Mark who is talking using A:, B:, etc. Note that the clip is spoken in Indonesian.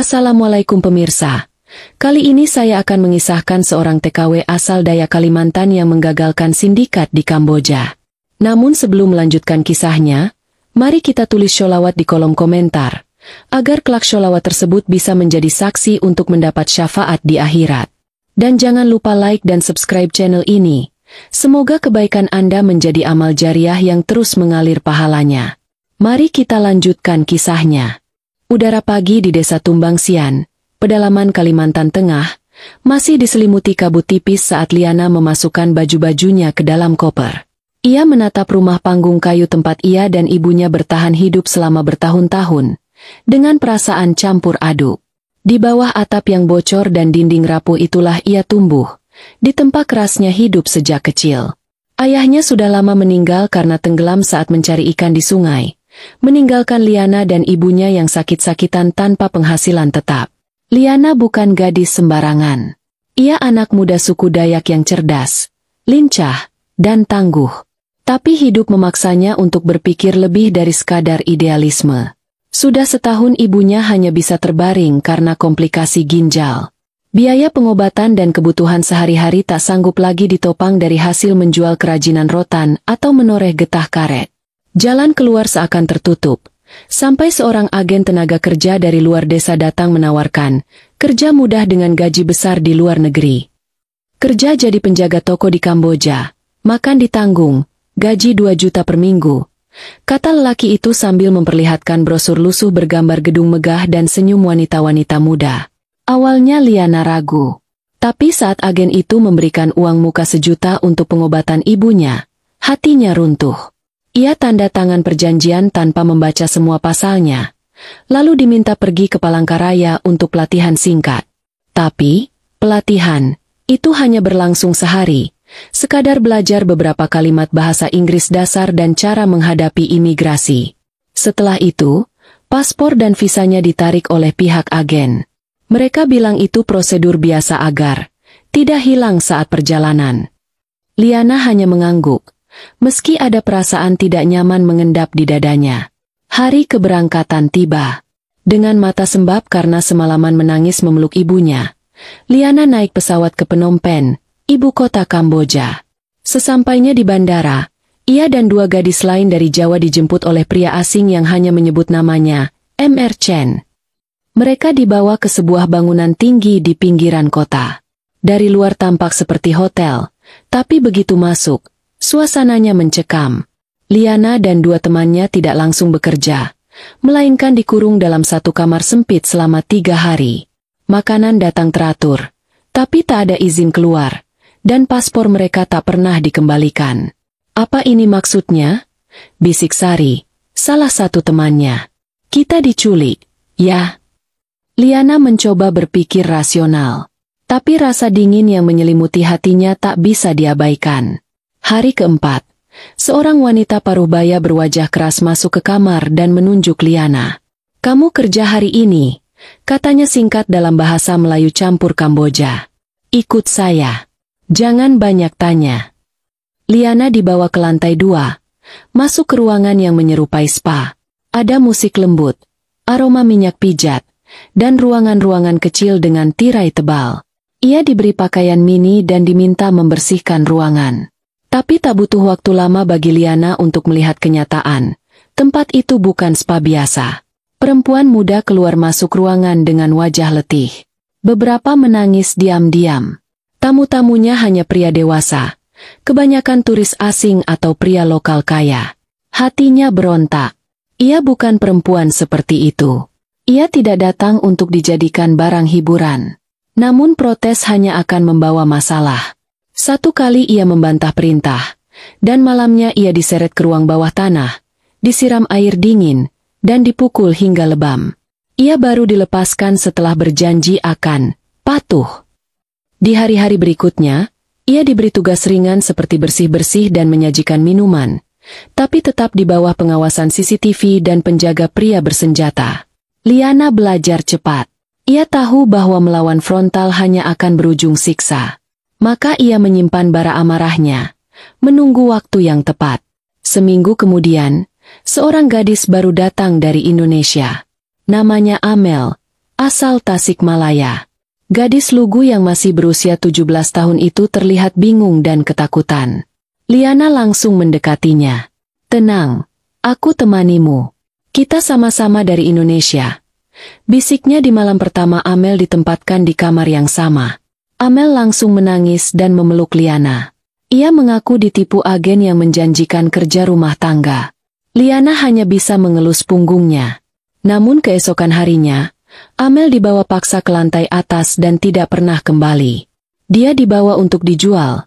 A: Assalamualaikum pemirsa. Kali ini saya akan mengisahkan seorang TKW asal Dayak Kalimantan yang menggagalkan sindikat di Kamboja. Namun sebelum melanjutkan kisahnya, mari kita tulis sholawat di kolom komentar, agar kelak sholawat tersebut bisa menjadi saksi untuk mendapat syafaat di akhirat. Dan jangan lupa like dan subscribe channel ini. Semoga kebaikan Anda menjadi amal jariah yang terus mengalir pahalanya. Mari kita lanjutkan kisahnya. Udara pagi di desa Tumbangsian, pedalaman Kalimantan Tengah, masih diselimuti kabut tipis saat Liana memasukkan baju-bajunya ke dalam koper. Ia menatap rumah panggung kayu tempat ia dan ibunya bertahan hidup selama bertahun-tahun, dengan perasaan campur aduk. Di bawah atap yang bocor dan dinding rapuh itulah ia tumbuh, ditempa kerasnya hidup sejak kecil. Ayahnya sudah lama meninggal karena tenggelam saat mencari ikan di sungai, meninggalkan Liana dan ibunya yang sakit-sakitan tanpa penghasilan tetap. Liana bukan gadis sembarangan. Ia anak muda suku Dayak yang cerdas, lincah, dan tangguh. Tapi hidup memaksanya untuk berpikir lebih dari sekadar idealisme. Sudah setahun ibunya hanya bisa terbaring karena komplikasi ginjal. Biaya pengobatan dan kebutuhan sehari-hari tak sanggup lagi ditopang dari hasil menjual kerajinan rotan atau menoreh getah karet. Jalan keluar seakan tertutup, sampai seorang agen tenaga kerja dari luar desa datang menawarkan kerja mudah dengan gaji besar di luar negeri. Kerja jadi penjaga toko di Kamboja, makan ditanggung, gaji 2 juta per minggu, kata lelaki itu sambil memperlihatkan brosur lusuh bergambar gedung megah dan senyum wanita-wanita muda. Awalnya Liana ragu, tapi saat agen itu memberikan uang muka 1 juta untuk pengobatan ibunya, hatinya runtuh. Ia tanda tangan perjanjian tanpa membaca semua pasalnya, lalu diminta pergi ke Palangkaraya untuk pelatihan singkat. Tapi, pelatihan itu hanya berlangsung sehari, sekadar belajar beberapa kalimat bahasa Inggris dasar dan cara menghadapi imigrasi. Setelah itu, paspor dan visanya ditarik oleh pihak agen. Mereka bilang itu prosedur biasa agar tidak hilang saat perjalanan. Liana hanya mengangguk. Meski ada perasaan tidak nyaman mengendap di dadanya. Hari keberangkatan tiba. Dengan mata sembab karena semalaman menangis memeluk ibunya, Liana naik pesawat ke Phnom Penh, ibu kota Kamboja. Sesampainya di bandara, ia dan 2 gadis lain dari Jawa dijemput oleh pria asing yang hanya menyebut namanya, Mr. Chen. Mereka dibawa ke sebuah bangunan tinggi di pinggiran kota. Dari luar tampak seperti hotel, tapi begitu masuk, suasananya mencekam. Liana dan 2 temannya tidak langsung bekerja, melainkan dikurung dalam satu kamar sempit selama 3 hari. Makanan datang teratur, tapi tak ada izin keluar, dan paspor mereka tak pernah dikembalikan. Apa ini maksudnya? Bisik Sari, salah satu temannya. Kita diculik, ya? Liana mencoba berpikir rasional, tapi rasa dingin yang menyelimuti hatinya tak bisa diabaikan. Hari keempat, seorang wanita paruh baya berwajah keras masuk ke kamar dan menunjuk Liana. "Kamu kerja hari ini," katanya singkat dalam bahasa Melayu campur Kamboja. "Ikut saya. Jangan banyak tanya." Liana dibawa ke lantai 2, masuk ke ruangan yang menyerupai spa. Ada musik lembut, aroma minyak pijat, dan ruangan-ruangan kecil dengan tirai tebal. Ia diberi pakaian mini dan diminta membersihkan ruangan. Tapi tak butuh waktu lama bagi Liana untuk melihat kenyataan. Tempat itu bukan spa biasa. Perempuan muda keluar masuk ruangan dengan wajah letih. Beberapa menangis diam-diam. Tamu-tamunya hanya pria dewasa. Kebanyakan turis asing atau pria lokal kaya. Hatinya berontak. Ia bukan perempuan seperti itu. Ia tidak datang untuk dijadikan barang hiburan. Namun protes hanya akan membawa masalah. Satu kali ia membantah perintah, dan malamnya ia diseret ke ruang bawah tanah, disiram air dingin, dan dipukul hingga lebam. Ia baru dilepaskan setelah berjanji akan patuh. Di hari-hari berikutnya, ia diberi tugas ringan seperti bersih-bersih dan menyajikan minuman, tapi tetap di bawah pengawasan CCTV dan penjaga pria bersenjata. Liana belajar cepat. Ia tahu bahwa melawan frontal hanya akan berujung siksa. Maka ia menyimpan bara amarahnya, menunggu waktu yang tepat. Seminggu kemudian, seorang gadis baru datang dari Indonesia. Namanya Amel, asal Tasikmalaya. Gadis lugu yang masih berusia 17 tahun itu terlihat bingung dan ketakutan. Liana langsung mendekatinya. "Tenang, aku temanimu. Kita sama-sama dari Indonesia," bisiknya di malam pertama Amel ditempatkan di kamar yang sama. Amel langsung menangis dan memeluk Liana. Ia mengaku ditipu agen yang menjanjikan kerja rumah tangga. Liana hanya bisa mengelus punggungnya. Namun keesokan harinya, Amel dibawa paksa ke lantai atas dan tidak pernah kembali. Dia dibawa untuk dijual,